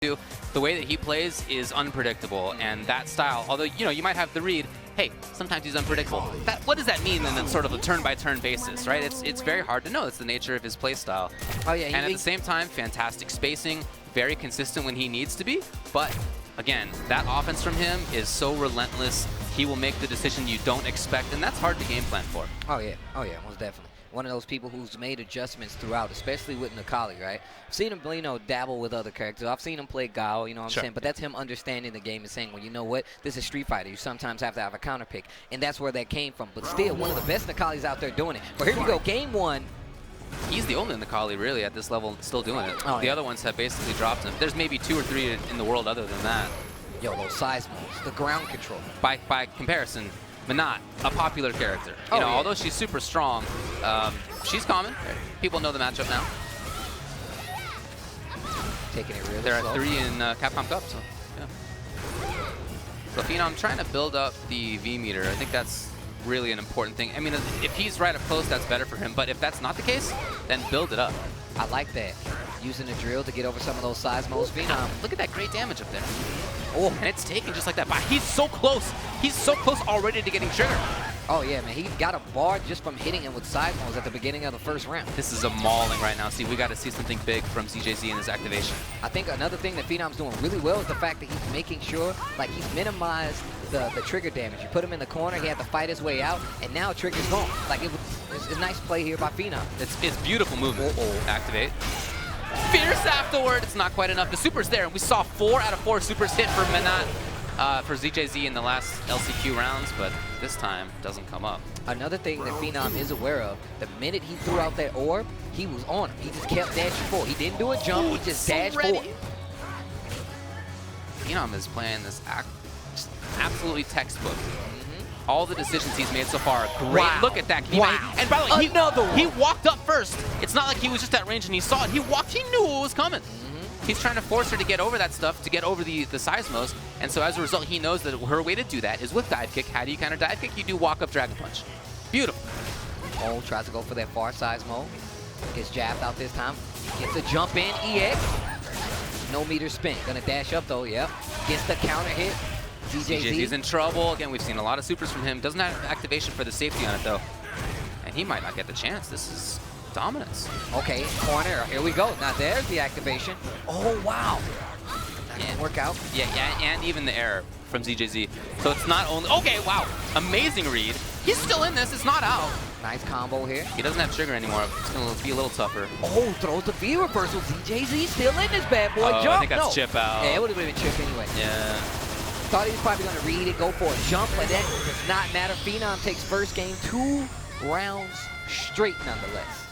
The way that he plays is unpredictable, and that style, although, you might have the read, hey, sometimes he's unpredictable. What does that mean in a sort of a turn-by-turn basis, right? It's very hard to know. It's the nature of his play style. Oh, yeah, and at the same time, fantastic spacing, very consistent when he needs to be, but again, that offense from him is so relentless. He will make the decision you don't expect, and that's hard to game plan for. Oh, yeah, most definitely. One of those people who's made adjustments throughout, especially with Necalli, right? I've seen him, dabble with other characters. I've seen him play Gao, you know what I'm saying? But that's him understanding the game and saying, well, you know what? This is Street Fighter. You sometimes have to have a counter pick. And that's where that came from. But still, one of the best Necallis out there doing it. But here we go, game one. He's the only Necalli, really, at this level still doing it. Oh, the other ones have basically dropped him. There's maybe 2 or 3 in the world other than that. Yo, those size moves, the ground control. By comparison, Menat, a popular character. Although she's super strong, she's common. People know the matchup now. Taking it really There slow. are 3 in Capcom Cup, so yeah. So Phenom trying to build up the V meter. I think that's really an important thing. I mean, if he's right up close, that's better for him. But if that's not the case, then build it up. I like that. Using the drill to get over some of those size moves. Phenom. Look at that great damage up there. Oh, and it's taken just like that. But he's so close. He's so close already to getting triggered. Oh, yeah, man. He got a bar just from hitting him with side moves at the beginning of the first round. This is a mauling right now. See, we got to see something big from ZJZ in his activation. I think another thing that Phenom's doing really well is the fact that he's making sure, like, he's minimized the trigger damage. You put him in the corner, he had to fight his way out, and now trigger's gone. Like, it's a nice play here by Phenom. It's beautiful movement. Activate. Fierce afterward. It's not quite enough. The super's there, and we saw 4 out of 4 supers hit for Menat, for ZJZ in the last LCQ rounds, but this time doesn't come up. Another thing that Phenom is aware of, the minute he threw out that orb, he was on him. He just kept dashing forward. He didn't do a jump, he just dashed forward. Phenom is playing this just absolutely textbook. All the decisions he's made so far are great. Wow. Look at that. And by the way, he walked up first. It's not like he was just at range and he saw it. He walked, he knew what was coming. He's trying to force her to get over that stuff, to get over the seismos. And so as a result, he knows that her way to do that is with dive kick. How do you counter dive kick? You do walk up dragon punch. Beautiful. Oh, tries to go for that far seismo. Gets jabbed out this time. Gets a jump in, EX. No meter spin. Gonna dash up though, yep. Gets the counter hit. ZJZ's in trouble. Again, we've seen a lot of supers from him. Doesn't have activation for the safety on it, though. And he might not get the chance. This is dominance. Okay, corner. Here we go. Now there's the activation. Oh, wow. That didn't work out. Yeah, and even the error from ZJZ. So it's not only... Okay, wow. Amazing read. He's still in this. It's not out. Nice combo here. He doesn't have trigger anymore. It's going to be a little tougher. Oh, throws the V reversal. ZJZ still in this bad boy. Jump. I think that's chip out. Yeah, it would have been chip anyway. Yeah. Thought he was probably going to read it, go for a jump, but that does not matter. Phenom takes first game 2 rounds straight nonetheless.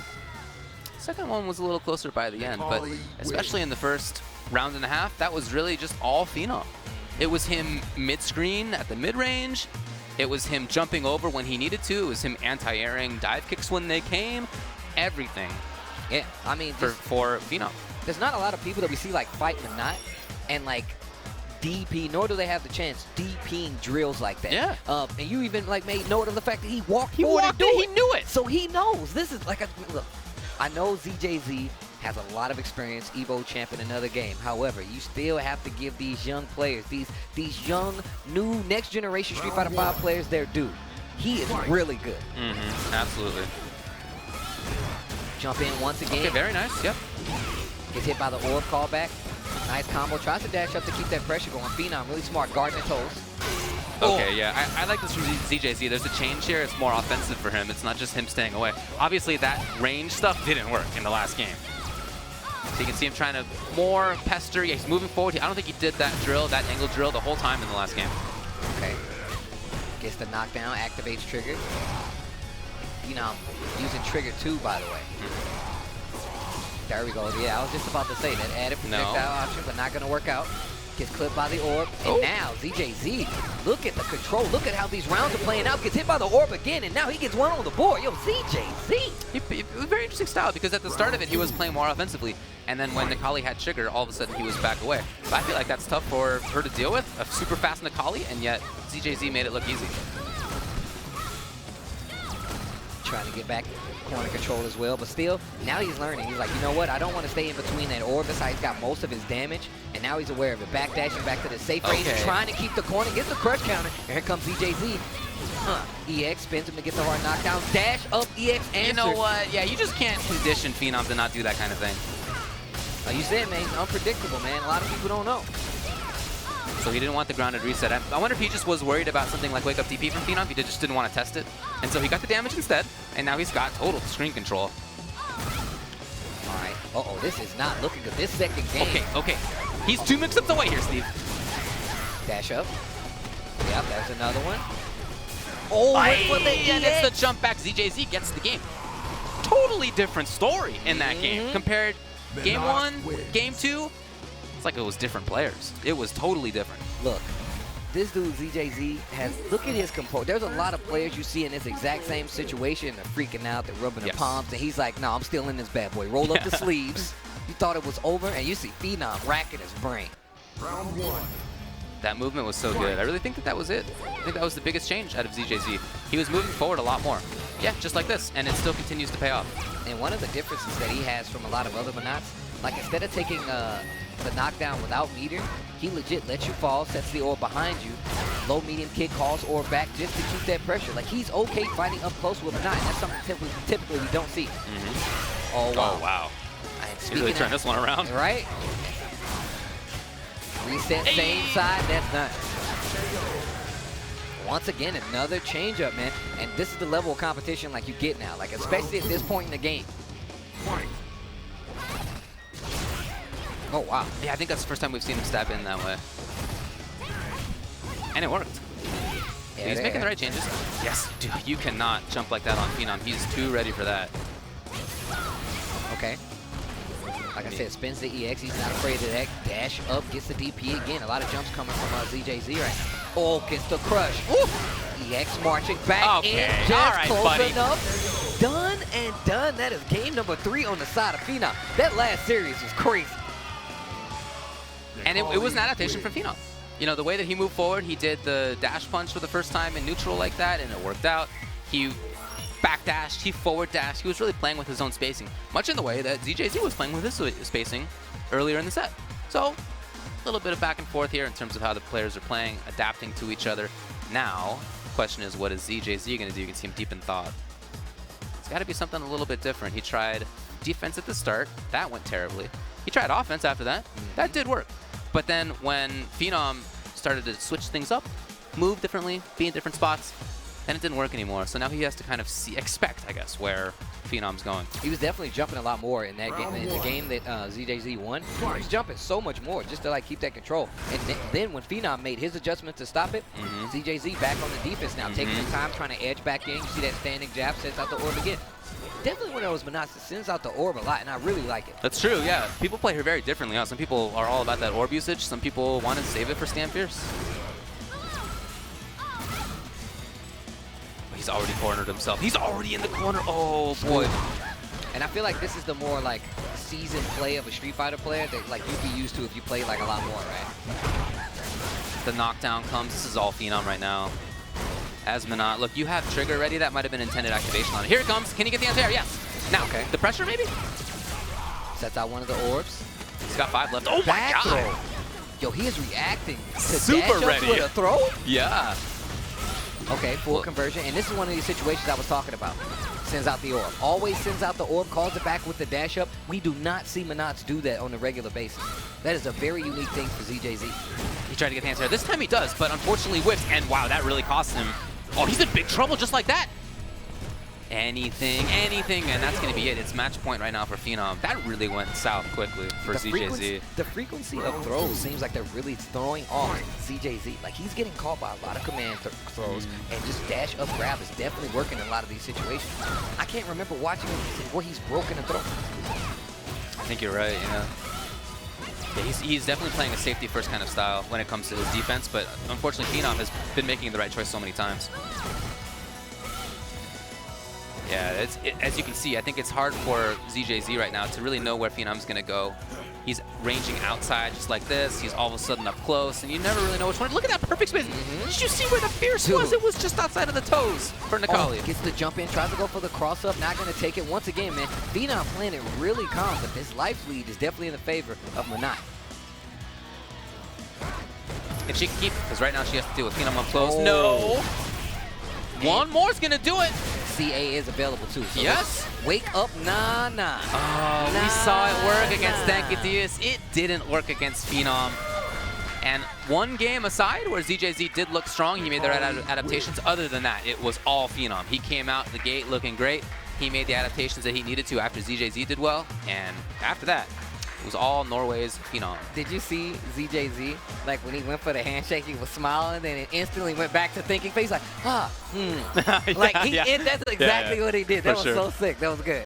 Second one was a little closer by the end, but especially in the first round and a half, that was really just all Phenom. It was him mid-screen at the mid-range. It was him jumping over when he needed to. It was him anti-airing dive kicks when they came. Everything. Yeah, I mean, for Phenom. There's not a lot of people that we see like fight Menat and like DP, nor do they have the chance DPing drills like that. Yeah. And you even like made note of the fact that he walked forward and do it. He knew it. So he knows. This is like look, I know ZJZ has a lot of experience, Evo champ in another game. However, you still have to give these young players, these young, new, next generation Street Fighter 5 players their due. He is really good. Absolutely. Jump in once again. Okay, very nice. Yep. Gets hit by the orb callback. Nice combo. Tries to dash up to keep that pressure going. Phenom really smart. Guarding the toes. Okay, yeah. I like this from ZJZ. There's a change here. It's more offensive for him. It's not just him staying away. Obviously, that range stuff didn't work in the last game. So you can see him trying to more pester. Yeah, he's moving forward. I don't think he did that drill, that angle drill, the whole time in the last game. Okay. Gets the knockdown. Activates trigger. Phenom using trigger 2, by the way. There we go. Yeah, I was just about to say that added projectile option, but not going to work out. Gets clipped by the orb. And now ZJZ, look at the control. Look at how these rounds are playing out. Gets hit by the orb again, and now he gets one on the board. Yo, ZJZ. It was a very interesting style because at the start of it, he was playing more offensively. And then when Necalli had trigger, all of a sudden he was back away. But I feel like that's tough for her to deal with. A super fast Necalli, and yet ZJZ made it look easy. Trying to get back corner control as well, but still, now he's learning. He's like, you know what? I don't want to stay in between that orb. That's how he's got most of his damage. And now he's aware of it. Backdashing back to the safe range, trying to keep the corner, gets the crush counter. And here comes ZJZ. EX spins him to get the hard knockdown. Dash up, EX answer. You know what? Yeah, you just can't condition Phenom to not do that kind of thing. Like you said, man, he's unpredictable, man. A lot of people don't know. So he didn't want the grounded reset. I wonder if he just was worried about something like wake up DP from Phenom. He just didn't want to test it. And so he got the damage instead. And now he's got total screen control. All right. Uh-oh, this is not looking good. This second game. Okay. He's 2 mix-ups away here, Steve. Dash up. Yep, there's another one. Oh, and it's the jump back. ZJZ gets the game. Totally different story in that game compared game 1, game 2. It's like it was different players. It was totally different. Look, this dude ZJZ has, look at his composure. There's a lot of players you see in this exact same situation. They're freaking out, they're rubbing their palms, and he's like, no, I'm still in this bad boy. Roll up the sleeves. You thought it was over, and you see Phenom racking his brain. Round 1. That movement was so good. I really think that was it. I think that was the biggest change out of ZJZ. He was moving forward a lot more. Yeah, just like this, and it still continues to pay off. And one of the differences that he has from a lot of other Menats, like instead of taking the knockdown without meter, he legit lets you fall, sets the orb behind you, low medium kick, calls orb back just to keep that pressure. Like he's okay fighting up close with Menat, and that's something typically we don't see. Oh, wow. Oh, wow. And He really turned this one around. Right? Reset, same side, that's done. Once again, another change-up, man. And this is the level of competition like you get now, like especially at this point in the game. Oh, wow. Yeah, I think that's the first time we've seen him stab in that way. And it worked. Yeah, he's making the right changes. Yes, dude, you cannot jump like that on Phenom. He's too ready for that. Okay. Like I said, spins the EX. He's not afraid of that. Dash up, gets the DP again. A lot of jumps coming from ZJZ right now. Oh, gets the crush. Ooh. EX marching back in. Just close enough. Done and done. That is game number 3 on the side of Phenom. That last series was crazy. And it was an adaptation from Phenom. You know, the way that he moved forward, he did the dash punch for the first time in neutral like that, and it worked out. He back dashed, he forward dashed. He was really playing with his own spacing, much in the way that ZJZ was playing with his spacing earlier in the set. So, a little bit of back and forth here in terms of how the players are playing, adapting to each other. Now, the question is, what is ZJZ going to do? You can see him deep in thought. It's got to be something a little bit different. He tried defense at the start. That went terribly. He tried offense after that. That did work. But then when Phenom started to switch things up, move differently, be in different spots, and it didn't work anymore. So now he has to kind of expect, I guess, where Phenom's going. He was definitely jumping a lot more in that game. In the game that ZJZ won, he was jumping so much more just to like keep that control. And then when Phenom made his adjustment to stop it, ZJZ back on the defense now, taking his time, trying to edge back in. You see that standing jab, sets out the orb again. Definitely one of those Menats that sends out the orb a lot, and I really like it. That's true, yeah. People play her very differently. Some people are all about that orb usage. Some people want to save it for Stand Fierce. He's already cornered himself. He's already in the corner. Oh, boy. And I feel like this is the more, like, seasoned play of a Street Fighter player that, like, you'd be used to if you played, like, a lot more, right? The knockdown comes. This is all Phenom right now. As Menat, look, you have trigger ready. That might have been intended activation on it. Here it comes. Can he get the anti-air? Yes. Now, the pressure maybe? Sets out one of the orbs. He's got 5 left. Oh my God. Yo, he is reacting to super dash ready with a throw? Yeah. Okay, full conversion. And this is one of these situations I was talking about. Sends out the orb. Always sends out the orb, calls it back with the dash up. We do not see Menats do that on a regular basis. That is a very unique thing for ZJZ. He tried to get the answer. This time he does, but unfortunately whiffs. And wow, that really cost him. Oh, he's in big trouble just like that. Anything, and that's going to be it. It's match point right now for Phenom. That really went south quickly for ZJZ. The frequency of throws seems like they're really throwing off ZJZ. Like, he's getting caught by a lot of command throws, and just dash up grab is definitely working in a lot of these situations. I can't remember watching him where he's broken a throw. I think you're right, yeah. He's definitely playing a safety first kind of style when it comes to his defense, but unfortunately Phenom has been making the right choice so many times. Yeah, as you can see, I think it's hard for ZJZ right now to really know where Phenom's going to go. He's ranging outside just like this. He's all of a sudden up close, and you never really know which one. Look at that perfect space. Did you see where the fierce was? It was just outside of the toes for Necalli. Gets the jump in, tries to go for the cross up, not going to take it. Once again, man, Phenom playing it really calm, but this life lead is definitely in the favor of Menat. if she can keep, because right now she has to deal with Phenom up close. Oh. No. One more is gonna do it. CA is available too. So Yes. Wake up, nah. Oh, we saw it work against Stanky Diaz. It didn't work against Phenom. And one game aside where ZJZ did look strong, he made the right adaptations. Other than that, it was all Phenom. He came out the gate looking great. He made the adaptations that he needed to after ZJZ did well. And after that, it was all Norway's Phenom. Did you see ZJZ? Like when he went for the handshake, he was smiling, then it instantly went back to thinking face, like, Yeah, like that's exactly yeah. what he did. For That was sure. so sick. That was good.